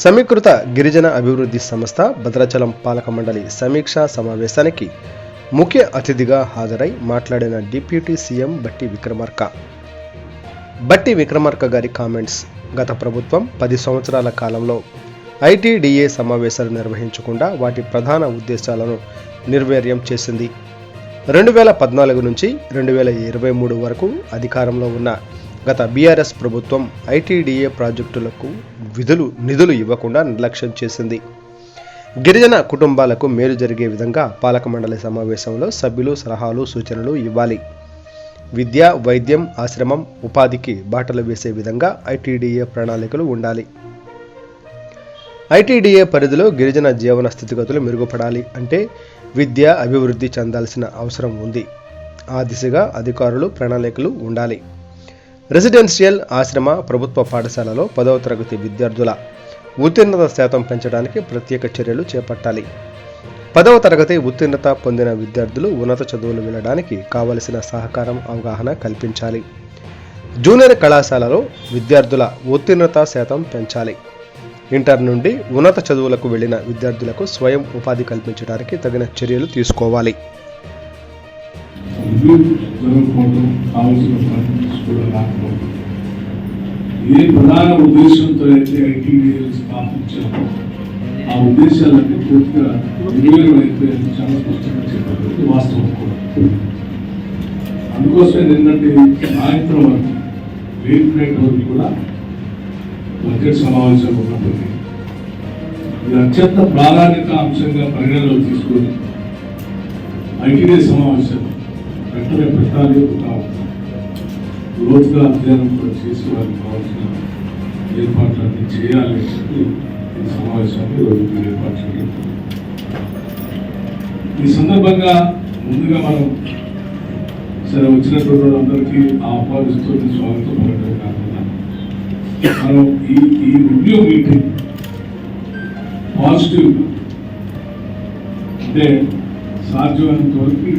సమీకృత గిరిజన అభివృద్ధి సంస్థ భద్రాచలం పాలక మండలి సమీక్షా సమావేశానికి ముఖ్య అతిథిగా హాజరై మాట్లాడిన డిప్యూటీ సీఎం బట్టి విక్రమార్క గారి కామెంట్స్. గత ప్రభుత్వం 10 సంవత్సరాల కాలంలో ఐటీడీఏ సమావేశాలు నిర్వహించకుండా వాటి ప్రధాన ఉద్దేశాలను నిర్వీర్యం చేసింది. 2014 నుంచి 2023 వరకు అధికారంలో ఉన్న గత బీఆర్ఎస్ ప్రభుత్వం ఐటీడీఏ ప్రాజెక్టులకు నిధులు ఇవ్వకుండా నిర్లక్ష్యం చేసింది. గిరిజన కుటుంబాలకు మేలు జరిగే విధంగా పాలక మండలి సమావేశంలో సభ్యులు సలహాలు సూచనలు ఇవ్వాలి. విద్య, వైద్యం, ఆశ్రమం, ఉపాధికి బాటలు వేసే విధంగా ఐటీడీఏ ప్రణాళికలు ఉండాలి. ఐటీడీఏ పరిధిలో గిరిజన జీవన స్థితిగతులు మెరుగుపడాలి అంటే విద్య అభివృద్ధి చెందాల్సిన అవసరం ఉంది. ఆ దిశగా అధికారులు ప్రణాళికలు ఉండాలి. రెసిడెన్షియల్, ఆశ్రమ, ప్రభుత్వ పాఠశాలలో 10వ తరగతి విద్యార్థుల ఉత్తీర్ణత శాతం పెంచడానికి ప్రత్యేక చర్యలు చేపట్టాలి. 10వ తరగతి ఉత్తీర్ణత పొందిన విద్యార్థులు ఉన్నత చదువులు వెళ్ళడానికి కావలసిన సహకారం, అవగాహన కల్పించాలి. జూనియర్ కళాశాలలో విద్యార్థుల ఉత్తీర్ణత శాతం పెంచాలి. ఇంటర్ నుండి ఉన్నత చదువులకు వెళ్లిన విద్యార్థులకు స్వయం ఉపాధి కల్పించడానికి తగిన చర్యలు తీసుకోవాలి. ఏ ప్రధాన ఉద్దేశంతో అయితే ఐటీడీఏలు స్థాపించామో ఆ ఉద్దేశాలన్నీ పూర్తిగా నెరవేరైపోయాయని చాలా స్పష్టంగా చెప్పారు. వాస్తవం కూడా. అందుకోసమే నిన్నటి సాయంత్రం వరకు లేట్ నైట్ వరకు కూడా బడ్జెట్ సమావేశాలు ఉన్నప్పటికీ ఇది అత్యంత ప్రాధాన్యత అంశంగా పరిగణలో తీసుకొని ఐటీడీఏ సమావేశాలు వెంటనే పెట్టాలి, లోతుగా అధ్యయనం కూడా చేసి వారికి కావాల్సిన ఏర్పాట్లన్నీ చేయాలి అని చెప్పి ఈ సమావేశాన్ని రోజు ఏర్పాటు చేయాలి. ఈ సందర్భంగా ముందుగా మనం సరే వచ్చినటువంటి వాళ్ళందరికీ ఆహ్వానిస్తూ స్వాగతం పలకడం కాకుండా మనం ఈ రివ్యూ మీటింగ్ పాజిటివ్ అంటే సాధ్యమైనంత వరకు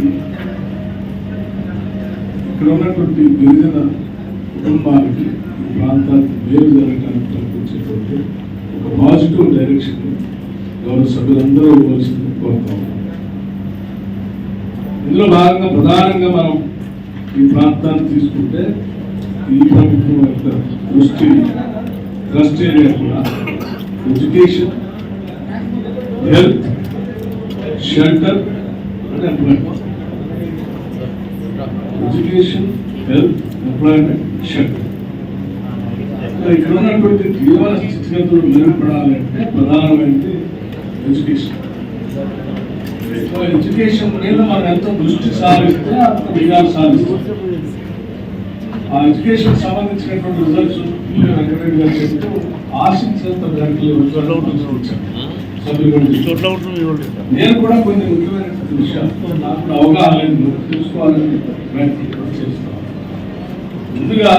ఇక్కడ ఉన్నటువంటి గిరిజన కుటుంబాలకి ఈ ప్రాంతానికి మేలు జరగడానికి కల్పించేటువంటి ఒక పాజిటివ్ డైరెక్షన్ గౌరవ సభ్యులందరూ ఇవ్వాల్సింది కోరుతాం. ఇందులో భాగంగా ప్రధానంగా మనం ఈ ప్రాంతాన్ని తీసుకుంటే ఈ ప్రభుత్వం యొక్క దృష్టి ట్రస్ట్ ఏరియా కూడా education, health, shelter and employment. Education, health, employment, shelter. ఇక్కడ ఉన్నటువంటి జీవన స్థితిగతులు మెరుగుపడాలంటే ప్రధానమైనది ఎడ్యుకేషన్. ఎడ్యుకేషన్ మీద మనం ఎంతో దృష్టి సాధిస్తే అంత విజయాలు సాధిస్తాం. ఆ ఎడ్యుకేషన్ సంబంధించినటువంటి రిజల్ట్స్ వెంకటరెడ్డి గారు చెప్తూ ఆశించేంత నేను కూడా కొన్ని ముఖ్యమైనటువంటి విషయాలతో నాకు అవగాహన లేదు, తెలుసుకోవాలని ప్రయత్నం చేస్తాను. ముందుగా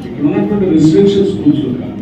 ఇక్కడ ఉన్నటువంటి రెసిడెన్షియల్ స్కూల్స్